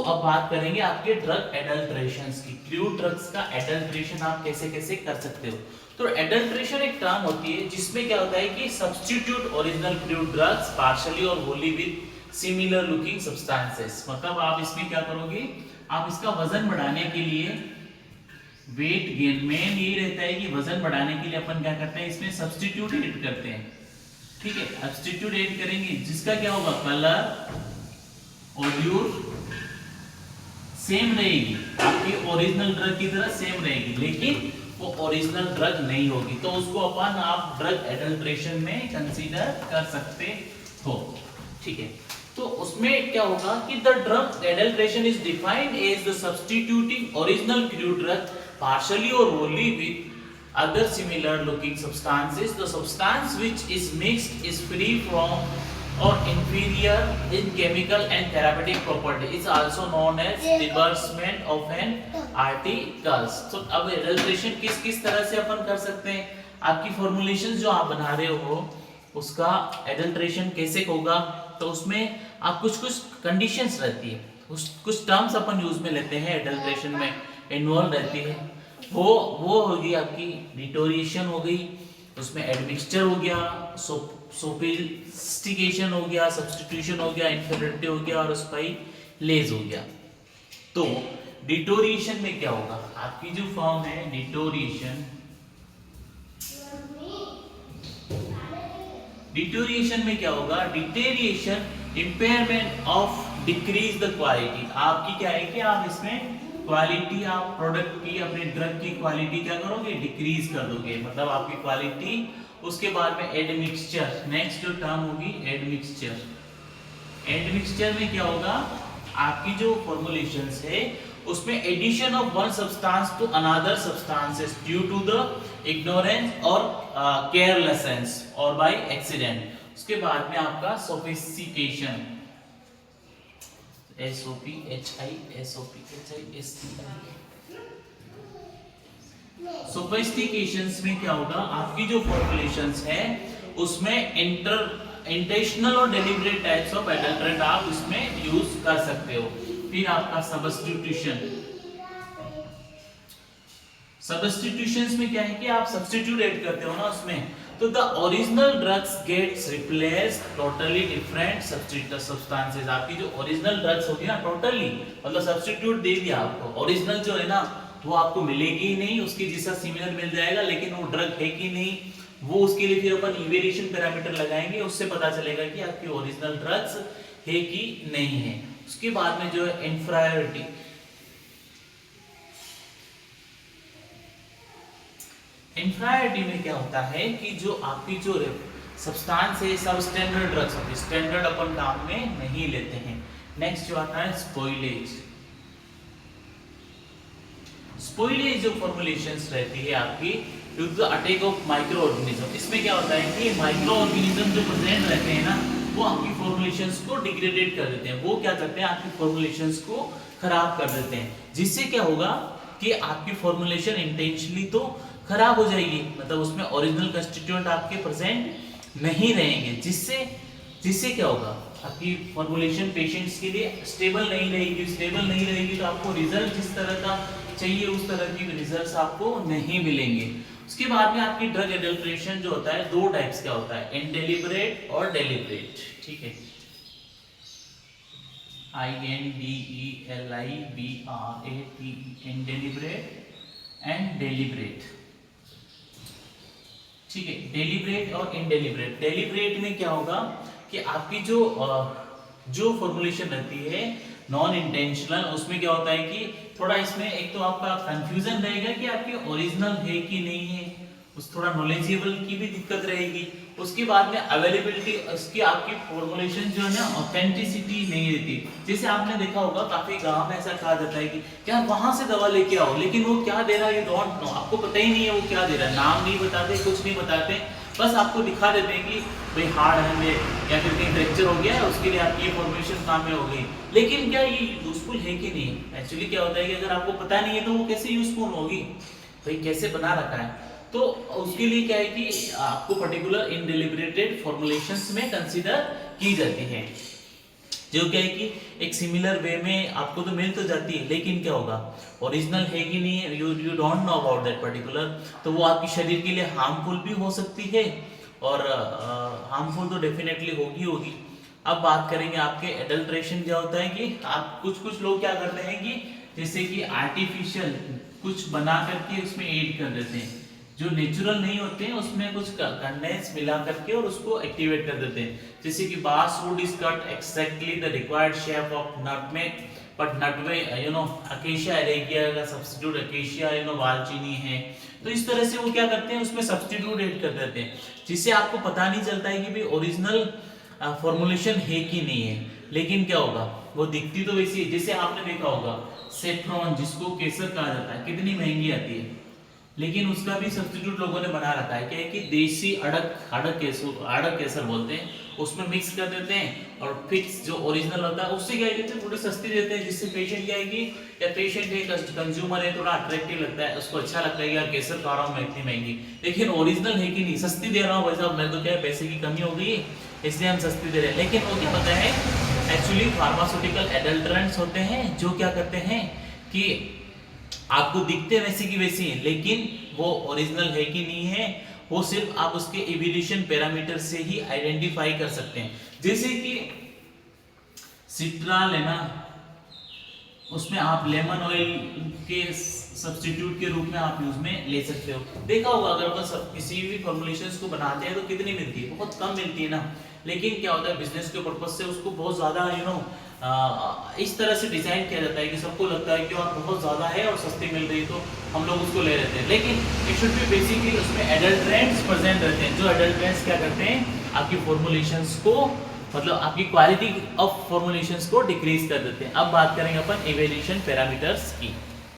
अब बात करेंगे आपके ड्रग एडल्ट्रेशन की। क्रूड ड्रग्स का एडल्ट्रेशन आप कैसे कैसे कर सकते हो। तो एडल्ट्रेशन एक टर्म होती है जिसमें क्या होता है कि substitute original crude drugs partially और wholly with similar looking substances. मतलब आप इसमें क्या करोगे, आप इसका वजन बढ़ाने के लिए, वेट गेन मेन यही रहता है कि वजन बढ़ाने के लिए अपन क्या करते हैं, इसमें सब्स्टिट्यूट ऐड करते हैं। ठीक है, सब्स्टिट्यूट ऐड करेंगे जिसका क्या होगा, कलर ऑड्यूर सेम रहेगी, आपकी ओरिजिनल ड्रग की तरह सेम रहेगी, लेकिन वो ओरिजिनल ड्रग नहीं होगी। तो उसको अपन आप ड्रग एडल्ट्रेशन में कंसीडर कर सकते हो। ठीक है, तो उसमें क्या होगा कि the drug adulteration is defined as the substituting original crude drug partially or wholly with other similar looking substances. The substance which is mixed is free from or inferior in chemical and therapeutic property is also known as disbursement of an articles. So अब adulteration किस किस तरह से अपन कर सकते हैं, आपकी formulation जो आप बना रहे हो उसका adulteration कैसे होगा। तो उसमें आप कुछ कुछ conditions रहती है, कुछ terms अपन यूज में लेते हैं adulteration में इन्वॉल्व रहती है। वो होगी आपकी डिटोरिएशन हो गई, उसमें एडमिक्सचर हो गया, सोफिस्टिकेशन हो गया, सब्स्टिट्यूशन हो गया, इन्फेरिटी हो गया और स्पाइलेज हो गया। तो डिटोरिएशन में क्या होगा, आपकी जो फॉर्म है डिटोरिएशन में क्या होगा, deterioration impairment of decrease the quality. आपकी क्या है कि आप इसमें क्वालिटी, आप प्रोडक्ट की, अपने ड्रग की क्वालिटी क्या करोगे, डिक्रीज कर दोगे, मतलब आपकी क्वालिटी। उसके बाद में एडमिक्सचर, नेक्स्ट जो टर्म होगी एडमिक्सचर। एडमिक्सचर में क्या होगा, आपकी जो फॉर्मुलेशंस है उसमें addition of one substance to another substances due to the ignorance और केयरलेसनेस और बाय एक्सीडेंट। उसके बाद में आपका सोफिस्टिकेशन, सोफिस्टिकेशंस में क्या होगा, आपकी जो फॉर्मुलेशंस है उसमें इंटेंशनल और डेलिब्रेट टाइप्स ऑफ एडल्ट्रेंट आप इसमें यूज कर सकते हो। फिर आपका सब्स्टिट्यूशंस में क्या है कि आप सब्स्टिट्यूट ऐड करते हो ना उसमें, तो the original drugs gets replaced totally different substances. आपकी जो ओरिजिनल ड्रग्स होगी ना, टोटली मतलब सब्स्टिट्यूट दे दिया आपको, ओरिजिनल जो है ना वो आपको मिलेगी ही नहीं, उसके जैसा सिमिलर मिल जाएगा लेकिन वो ड्रग है कि नहीं, वो उसके लिए फिर अपन इवेल्युएशन पैरामीटर लगाएंगे, उससे पता चलेगा कि आपकी ओरिजिनल ड्रग्स है कि नहीं है। उसके बाद में जो है इंफीरियरिटी, इंफीरियरिटी में क्या होता है कि जो आपकी जो सब्सटेंस है सब स्टैंडर्ड ड्रग्स होती है, स्टैंडर्ड अपन काम में नहीं लेते हैं। नेक्स्ट जो आता है स्पॉइलेज। स्पॉइलेज जो फॉर्मुलेशंस रहती है आपकी due to the attack of microorganism. इसमें क्या होता है कि माइक्रो ऑर्गेनिज्म जो प्रेजेंट रहते हैं ना वो आपकी फॉर्मुलेशंस को डिग्रेडेट कर देते हैं, वो क्या करते हैं आपकी फॉर्मुलेशंस को खराब कर देते हैं, जिससे क्या होगा कि आपकी फॉर्मुलेशन इंटेंशनली तो खराब हो जाएगी, मतलब उसमें ओरिजिनल कंस्टिट्यूएंट आपके प्रेजेंट नहीं रहेंगे, जिससे क्या होगा आपकी फॉर्मुलेशन पेशेंट्स के लिए स्टेबल नहीं रहेगी। स्टेबल नहीं रहेगी तो आपको रिजल्ट जिस तरह का चाहिए उस तरह की रिजल्ट्स आपको नहीं मिलेंगे। उसके बाद में आपकी ड्रग एडल्ट्रेशन जो होता है दो टाइप्स का होता है, इनडेलिबरेट और डेलिबरेट। ठीक है, INDELIBRATE, इनडेलिबरेट एंड डेलिबरेट। ठीक है, डेलिबरेट और इनडेलिबरेट। डेलिबरेट में क्या होगा कि आपकी जो फॉर्मुलेशन रहती है नॉन इंटेंशनल, उसमें क्या होता है कि थोड़ा इसमें एक तो आपका कंफ्यूजन रहेगा कि आपकी ओरिजिनल है कि नहीं है, उस थोड़ा नॉलेजेबल की भी दिक्कत रहेगी। उसके बाद में अवेलेबिलिटी, उसकी आपकी फॉर्मुलेशन जो है ना ऑथेंटिसिटी नहीं रहती। जैसे आपने देखा होगा काफी गांव में ऐसा कहा जाता है कि क्या वहां से दवा लेके आओ, लेकिन वो क्या दे रहा है यू डोंट नो, आपको पता ही नहीं है वो क्या दे रहा है, नाम नहीं बताते, कुछ नहीं बताते, बस आपको दिखा देते हैं कि भाई हार्ड है या फिर कहीं फ्रैक्चर हो गया है उसके लिए आपकी फॉर्मुलेशन काम में हो गई, लेकिन क्या ये यूजफुल है कि नहीं। एक्चुअली क्या होता है कि अगर आपको पता नहीं है तो वो कैसे यूजफुल होगी, भाई कैसे बना रखा है। तो उसके लिए क्या है कि आपको पर्टिकुलर इनडेलिबरेटेड फॉर्मुलेशंस में कंसीडर की जाती है। जो क्या है कि एक सिमिलर वे में आपको तो मिल तो जाती है, लेकिन क्या होगा, ओरिजिनल है कि नहीं है, you don't know about that particular, तो वो आपके शरीर के लिए हार्मफुल भी हो सकती है, और हार्मफुल तो डेफिनेटली होगी। अब बात करेंगे आपके एडल्ट्रेशन क्या होता है कि आप कुछ लोग क्या करते हैं कि जैसे कि आर्टिफिशियल कुछ बना करके उसमें ऐड कर देते हैं, जो नेचुरल नहीं होते हैं उसमें कुछ कंडेंस मिला करके और उसको एक्टिवेट कर देते हैं। जैसे कि basswood is cut exactly the required shape of nutmeg, but nutmeg acacia एरेगिया का सब्स्टिट्यूट अकेशिया दालचीनी है। तो इस तरह से वो क्या करते हैं उसमें सब्स्टिट्यूट ऐड कर देते हैं, जिससे आपको पता नहीं चलता है कि भाई ओरिजिनल फॉर्मुलेशन है कि नहीं है, लेकिन क्या होगा वो दिखती तो वैसी है। जैसे आपने देखा होगा सेफ्रॉन, जिसको केसर कहा जाता है, कितनी महंगी आती है, लेकिन उसका भी सब्स्टिट्यूट लोगों ने बना रखा है। क्या है कि देसी अड़क केसर बोलते हैं, उसमें मिक्स कर देते हैं और फिक्स जो ओरिजिनल होता है उससे क्या कहते हैं थोड़ी सस्ती देते हैं, जिससे पेशेंट क्या है कि या पेशेंट है कंज्यूमर है थोड़ा अट्रैक्टिव लगता है, उसको अच्छा लगता है यार केसर खा रहा हूँ मैं इतनी महंगी, लेकिन ओरिजिनल है कि नहीं, सस्ती दे रहा हूँ भाई साहब मैं तो, क्या है पैसे की कमी हो गई इसलिए हम सस्ती दे रहे हैं। लेकिन वो क्या होता है एक्चुअली फार्मास्यूटिकल एडल्ट्रेंट्स होते हैं जो क्या करते हैं कि आपको दिखते वैसे की वैसी हैं, लेकिन वो ओरिजिनल है कि नहीं है वो सिर्फ आप उसके इवोल्यूशन पैरामीटर से ही आइडेंटिफाई कर सकते हैं। जैसे कि सिट्राल है ना, उसमें आप लेमन ऑयल के सब्स्टिट्यूट के रूप में आप यूज में ले सकते हो। देखा होगा अगर अपन किसी भी फॉर्मुलेशंस को बनाते हैं तो कितनी मिलती है, बहुत कम मिलती है ना, लेकिन क्या होता है बिजनेस के पर्पज से उसको बहुत ज्यादा इस तरह से डिजाइन किया जाता है कि सबको लगता है कि और बहुत ज्यादा है और सस्ती मिल रही है तो हम लोग उसको ले लेते हैं, लेकिन इट शुड बी बेसिकली उसमें एडल्ट्रेंट्स प्रेजेंट रहते हैं, जो एडल्ट्रेंट्स क्या करते हैं आपकी फॉर्मुलेशंस को मतलब आपकी क्वालिटी ऑफ फॉर्मुलेशंस को डिक्रीज कर देते हैं। अब बात करेंगे अपन इवैल्यूएशन पैरामीटर्स की।